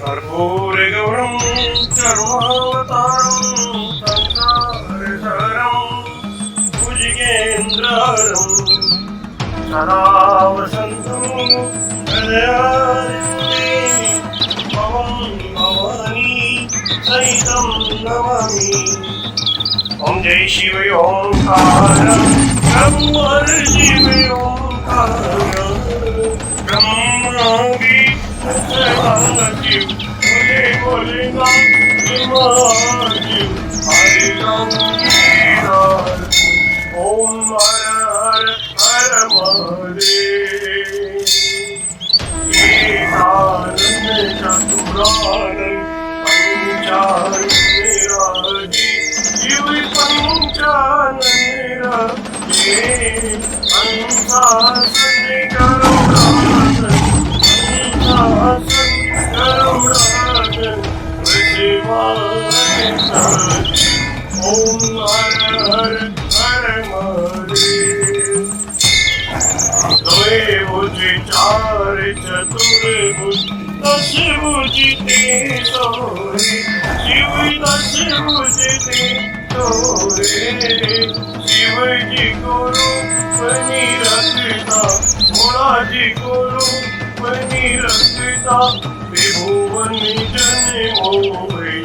कर्पूरगौरं सर्वावतारं संसारसारं भुजगेन्द्रहरं सदा वसन्तं हृदयारण्ये भवं भवानी सहितं नमामि। ॐ जय शिव ओंकार ब्रह्म शिव ओंकार ब्रह्मांगी सदाशिव बोले बोले महादेव हरे राम ओम हर हर हर महादेव। एकानंद चतुरानंद पंचानंदराजी शिव पंचानंदराजी अंशासन करुणासन अंशासन करुणासन ओम हर हर हर महादेव। द्वे भुज चार चतुर्भुज दश भुज ते सोरे शिव दश भुज ते सोरे शिव जी गुरु बनी रखता भोला जी गुरु बनी रखता त्रिभुवन जन मोहे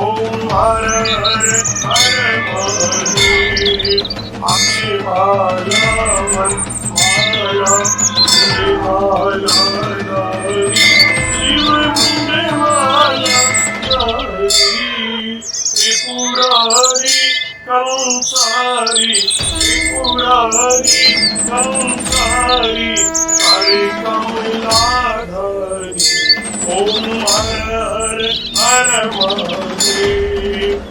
ओम हर हर हर महादेव। अक्षमाला मन माला माला दारी शिव मुंडे माला दारी त्रिपुरारी कंसारी त्रिपुरारी कंसारी हरे कमलाधारी ओम हर हर हर महादेव।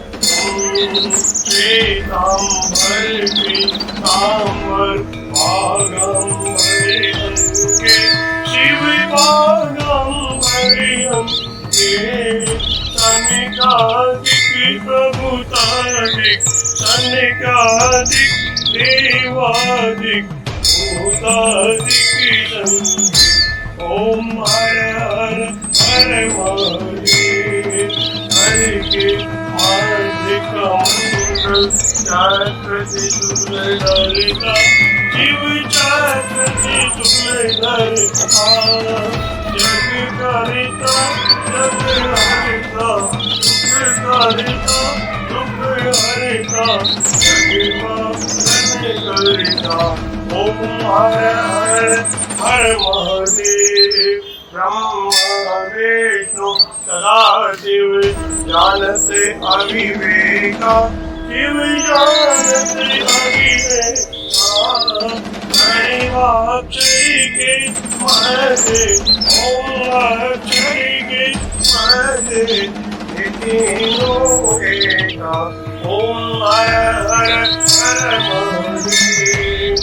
श्वेतांबर पीतांबर भागंबरे अंके शिव भागंबरे अंके सनिकादिक प्रभुतादिक सनिकादिक देवादिक भूतादिक ओम हर हर हर महादेव। हरि के हार्दिक मंगल चक्रति सुरधरिता शिव चक्रति सुरधरिता जग करिता जग हरिता दुख करिता दुख हरिता जग करिता ओम हर हर हर महादेव। ब्रह्मा विष्णु सदाशिव जानते अविवेका शिव जानते अविवेका अक्षय के महदे ओम अक्षय के महदे तीनों एका ओम हर हर हर महादेव।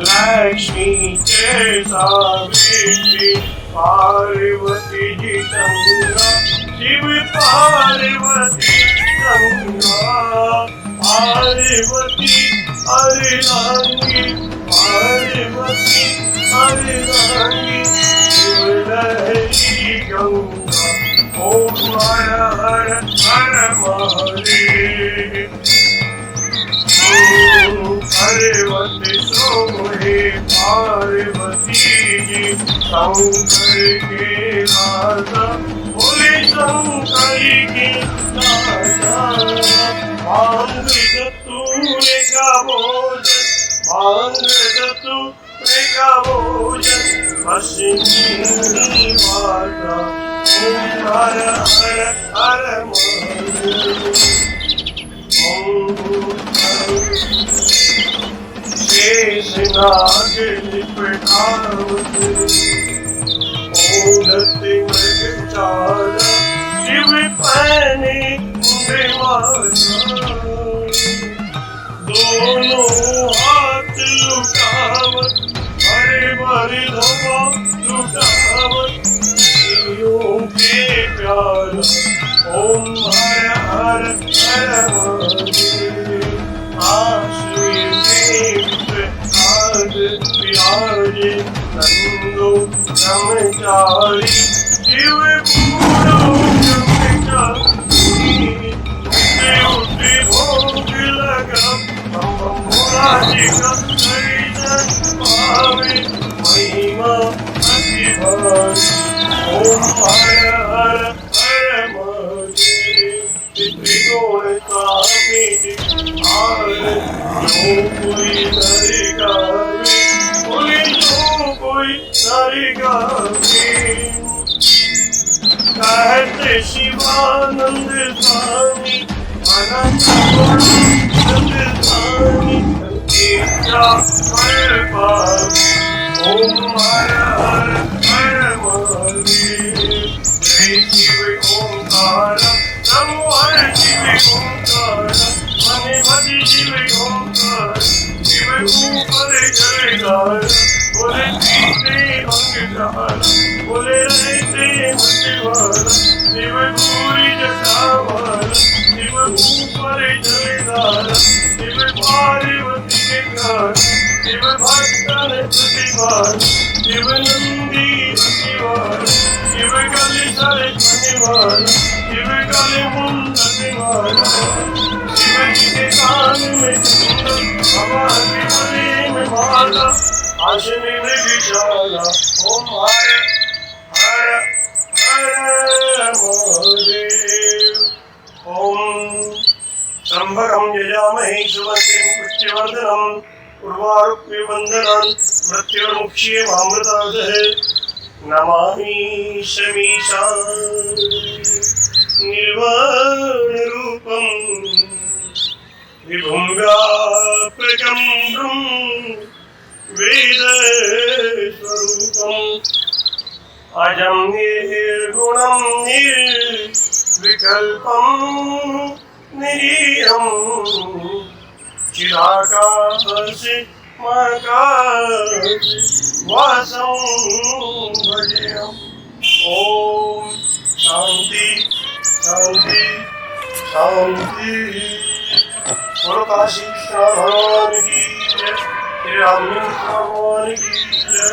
लक्ष्मी के सावित्री पार्वती जी गंगा शिव पार्वती गंगा पार्वती हरिरांगी पार्वती हरिरांगी शिव लहरी गंगा ओम हर हर हर महादेव। पार्वती सोहे पार्वती जी शंकर के राजा बोले शंकर के राजा मांग चतुरे का भोजन मांग चतुरे का भोजन पश्चिमी माता ओम हर हर हर महादेव। शेषनाग लिपटावत ओढ़ते मृगचारा शिव पहने मुंडे माता, दोनों हाथ लुटावत हरे भरे धवा लुटावत जीवों के प्यार ओम हर हर हर महादेव। आश्रय देव आज विराजे नंदो ब्रह्मचारी शिव पूरो ब्रह्मचारी उठे भोग लगा हम भोलाजी का दर्शन पावे महिमा अति भारी ओम हर हर हर महादेव। त्रिगुण कामिनी आर जो कोई नर गावे कोई जो कोई नर गावे कहते शिवानंद स्वामी अनंत गुणानंद स्वामी इच्छा फल पावे ओम हर हर हर महादेव। जय शिव ओंकार नमो हर शिव ओंकार मने भज शिव ओंकार शिव ऊपर जयकार बोले पीते अंगधार बोले रहते मतवार शिव पूरी जटावार शिव ऊपर जयकार शिव पार्वती के प्यार शिव भक्तन प्रतिवार शिव नंदी प्रतिवार शिव गले सारे मनिवार शिव गले मुंडवार शिव जी के कान में कुंडल हमारे गले में माला आशनी में विशाला ओम हर हर हर महादेव। ओम त्र्यंबकं यजामहे सुगन्धिं पुष्टिवर्धनम् उर्वारुकमिबन्धनान् मृत्युर्मुक्षीयमामृतादः नमामि शमीशान् निर्वाणरूपं विभुं व्यापकं वेदस्वरूपम् अजं निर्गुणं निर्विकल्पं निरीयं चिदाकाशे वासं भजेयम्। ओम शांति शांति शांति। बोलो काशी विश्वनाथ भगवान की जय, श्री रामकृष्ण भगवान की जय।